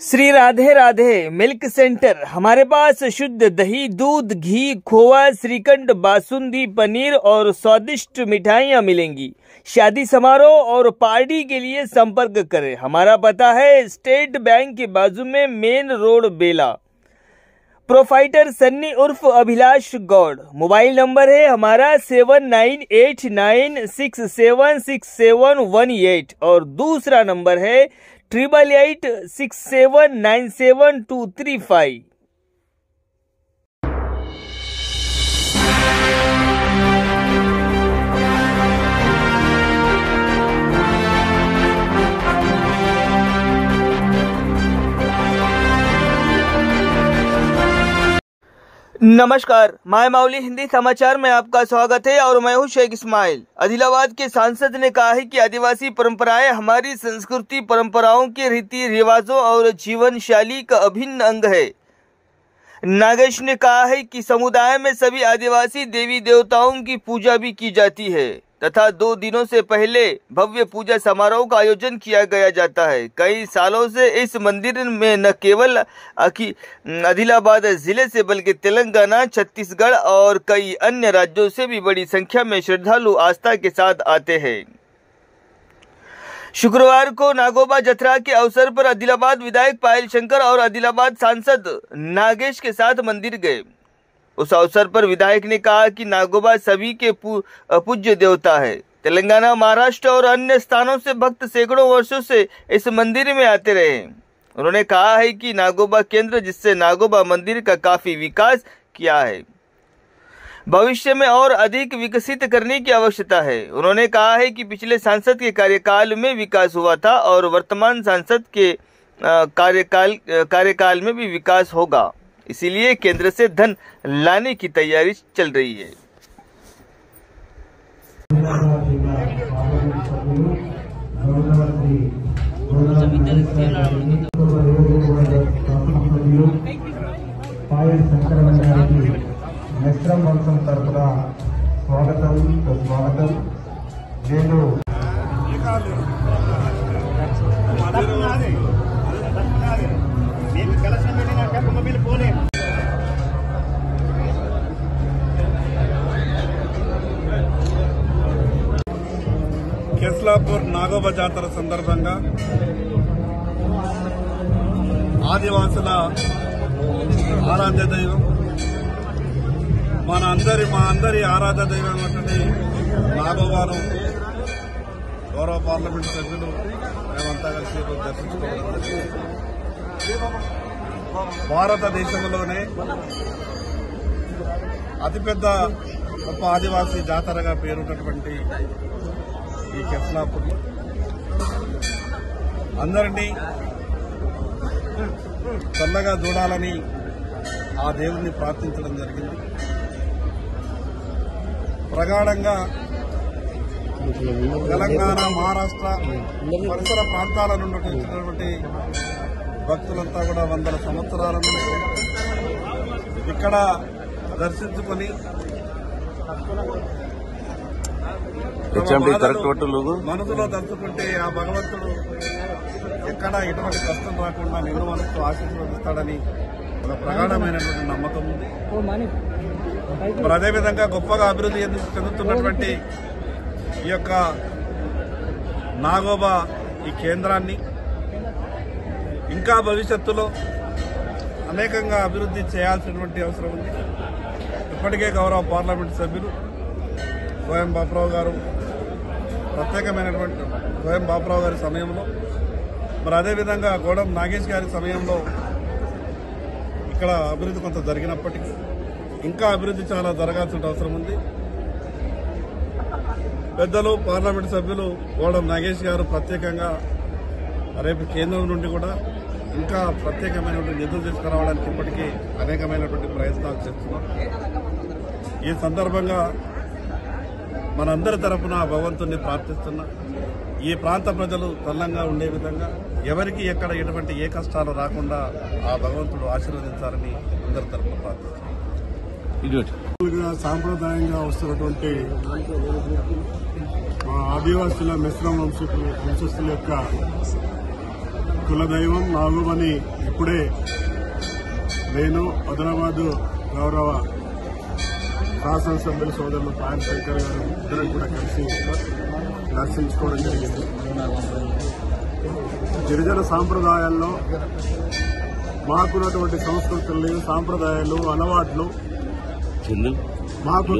Shri Radhe Radhe milk centre. हमारे पास शुद्ध दही, दूध, घी, खोवा, श्रीखंड, बासुंदी, पनीर और स्वादिष्ट मिठाइयाँ मिलेंगी। शादी समारोह और पार्टी के लिए संपर्क करें। हमारा पता है स्टेट बैंक के बाजू में, मेन रोड, बेला। प्रोफाइटर सन्नी उर्फ अभिलाष गौड़। मोबाइल नंबर है हमारा 7989676718 और दूसरा नंबर है 8886797235। नमस्कार, माय माउली हिंदी समाचार में आपका स्वागत है और मैं हूं शेख इस्माइल। आदिलाबाद के सांसद ने कहा है कि आदिवासी परंपराएं हमारी संस्कृति, परंपराओं के रीति रिवाजों और जीवन शैली का अभिन्न अंग है। नागेश ने कहा है कि समुदाय में सभी आदिवासी देवी देवताओं की पूजा भी की जाती है तथा 2 दिनों से पहले भव्य पूजा समारोह का आयोजन किया गया जाता है। कई सालों से इस मंदिर में न केवल आदिलाबाद जिले से बल्कि तेलंगाना, छत्तीसगढ़ और कई अन्य राज्यों से भी बड़ी संख्या में श्रद्धालु आस्था के साथ आते हैं। शुक्रवार को नागोबा जत्रा के अवसर पर आदिलाबाद विधायक पायल शंकर और आदिलाबाद सांसद नागेश के साथ मंदिर गए। उस अवसर पर विधायक ने कहा कि नागोबा सभी के पूज्य देवता है। तेलंगाना, महाराष्ट्र और अन्य स्थानों से भक्त सैकड़ों वर्षों से इस मंदिर में आते रहे। उन्होंने कहा है कि नागोबा केंद्र, जिससे नागोबा मंदिर का काफी विकास किया है, भविष्य में और अधिक विकसित करने की आवश्यकता है। उन्होंने कहा है कि पिछले सांसद के कार्यकाल में विकास हुआ था और वर्तमान सांसद के कार्यकाल में भी विकास होगा, इसीलिए केंद्र से धन लाने की तैयारी चल रही है। వంశం తరపున స్వాగతం స్వాగతం। నేను కేస్లాపూర్ నాగోబా జాతర సందర్భంగా ఆదివాసుల ఆరాధ్య దైవం, మా అందరి ఆరాధ్య దైవం అంటే నాగోబాను గౌరవ పార్లమెంట్ సభ్యులు మేమంతా కలిసి దర్శించుకోవడం జరిగింది। భారతదేశంలోనే అతిపెద్ద గొప్ప ఆదివాసీ జాతరగా పేరున్నటువంటి ఈ కేస్లాపూర్ అందరినీ చల్లగా చూడాలని ఆ దేవుణ్ణి ప్రార్థించడం జరిగింది। ప్రగాఢంగా తెలంగాణ, మహారాష్ట్ర పరిసర ప్రాంతాల నుండి వచ్చినటువంటి భక్తులంతా కూడా వందల సంవత్సరాల నుండి ఇక్కడ దర్శించుకొని మనసులో తలుచుకుంటే ఆ భగవంతుడు ఎక్కడ ఎటువంటి కష్టం రాకుండా నిన్ను మనసు ఆశీర్వదిస్తాడని ఒక ప్రగాఢమైనటువంటి నమ్మకం ఉంది। మరి అదేవిధంగా గొప్పగా అభివృద్ధి చెందుతున్నటువంటి ఈ యొక్క నాగోబా ఈ కేంద్రాన్ని ఇంకా భవిష్యత్తులో అనేకంగా అభివృద్ధి చేయాల్సినటువంటి అవసరం ఉంది। ఇప్పటికే గౌరవ పార్లమెంట్ సభ్యులు స్వయం బాపురావు గారు గారి సమయంలో, మరి అదేవిధంగా గోడం నాగేష్ గారి సమయంలో ఇక్కడ అభివృద్ధి కొంత జరిగినప్పటికీ ఇంకా అభివృద్ధి చాలా జరగాల్సిన అవసరం ఉంది। పెద్దలు పార్లమెంట్ సభ్యులు గోడం నాగేష్ గారు ప్రత్యేకంగా రేపు కేంద్రం నుండి కూడా ఇంకా ప్రత్యేకమైనటువంటి నిధులు తీసుకురావడానికి ఇప్పటికీ అనేకమైనటువంటి ప్రయత్నాలు చేస్తున్నారు। ఈ సందర్భంగా మనందరి తరఫున భగవంతుని ప్రార్థిస్తున్నా ఈ ప్రాంత ప్రజలు చల్లంగా ఉండే విధంగా, ఎవరికి ఎక్కడ ఎటువంటి ఏ కష్టాలు రాకుండా ఆ భగవంతుడు ఆశీర్వదించాలని అందరి తరఫున ప్రార్థిస్తున్నాం। సాంప్రదాయంగా వస్తున్నటువంటి మా ఆదివాసుల మిశ్రమ వంశస్థుల యొక్క కులదైవం నాగుమని ఇప్పుడే నేను ఆదిలాబాద్ గౌరవ శాసనసభ్యుల సోదరులు పాయల్ శంకర్ గారు ఇద్దరం కూడా కలిసి దర్శించుకోవడం జరిగింది. గిరిజన సాంప్రదాయాల్లో మాకున్నటువంటి సంస్కృతుల్ని, సాంప్రదాయాలు, అలవాట్లు, మాకు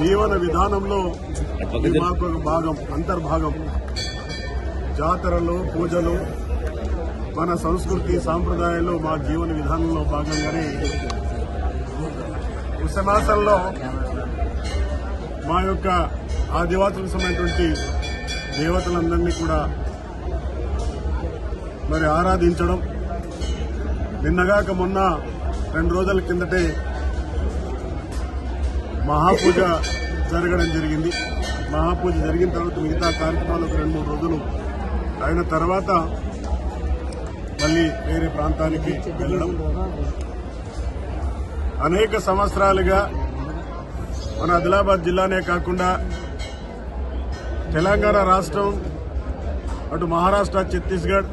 జీవన విధానంలో మాకు ఒక భాగం, అంతర్భాగం. జాతరలు, పూజలు, మన సంస్కృతి సాంప్రదాయాలు మా జీవన విధానంలో భాగంగానే ఉషమాసంలో మా యొక్క ఆదివాసులకు సంబంధించినటువంటి దేవతలందరినీ కూడా మరి ఆరాధించడం. నిన్నగాక మొన్న 2 రోజుల కిందటే మహాపూజ జరగడం జరిగింది. మహాపూజ జరిగిన తర్వాత మిగతా కార్యక్రమాలు 2-3 రోజులు అయిన తర్వాత మళ్లీ వేరే ప్రాంతానికి వెళ్లడం. అనేక సంవత్సరాలుగా మన ఆదిలాబాద్ జిల్లానే కాకుండా తెలంగాణ రాష్ట్రం, అటు మహారాష్ట్ర, ఛత్తీస్గఢ్,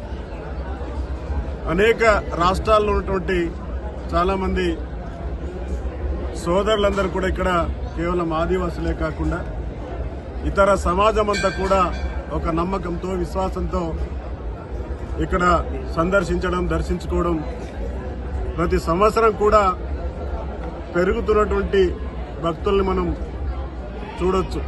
అనేక రాష్ట్రాల్లో ఉన్నటువంటి చాలా మంది సోదరులందరూ కూడా ఇక్కడ కేవలం ఆదివాసులే కాకుండా ఇతర సమాజం అంతా కూడా ఒక నమ్మకంతో, విశ్వాసంతో ఇక్కడ సందర్శించడం, దర్శించుకోవడం, ప్రతి సంవత్సరం కూడా పెరుగుతున్నటువంటి భక్తుల్ని మనం చూడొచ్చు.